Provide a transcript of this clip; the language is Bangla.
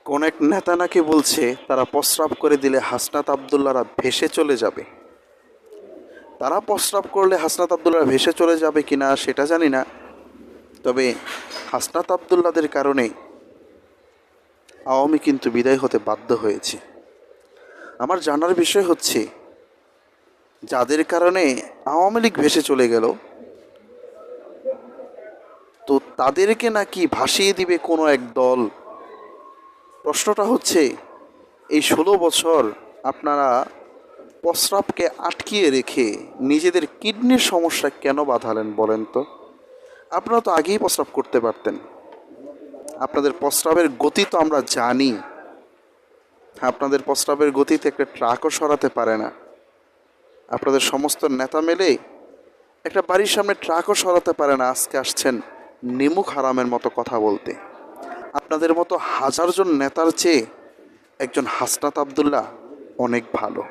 কোন এক নেতা নাকি বলছে তারা প্রস্রাব করে দিলে হাসনাত আবদুল্লাহরা ভেসে চলে যাবে। তারা প্রস্রাব করলে হাসনাত আবদুল্লাহরা ভেসে চলে যাবে কিনা সেটা জানি না, তবে হাসনাত আবদুল্লাহদের কারণে আওয়ামী কিন্তু বিদায় হতে বাধ্য হয়েছে। আমার জানার বিষয় হচ্ছে, যাদের কারণে আওয়ামী লীগ ভেসে চলে গেল, তো তাদেরকে নাকি ভাসিয়ে দিবে কোনো এক দল। প্রশ্নটা হচ্ছে, এই 16 বছর আপনারা প্রস্রাবকে আটকিয়ে রেখে নিজেদের কিডনির সমস্যা কেন বাঁধালেন বলেন তো? আপনারা তো আগেই প্রস্রাব করতে পারতেন। আপনাদের প্রস্রাবের গতি তো আমরা জানি। আপনাদের প্রস্রাবের গতিতে একটা ট্রাকও সরাতে পারে না। আপনাদের সমস্ত নেতা মেলে একটা বাড়ির সামনে ট্রাকও সরাতে পারে না, আজকে আসছেন নিমুখ হারামের মতো কথা বলতে। আপনাদের মতো হাজারজন নেতার চেয়ে একজন হাসনাত আবদুল্লাহ অনেক ভালো।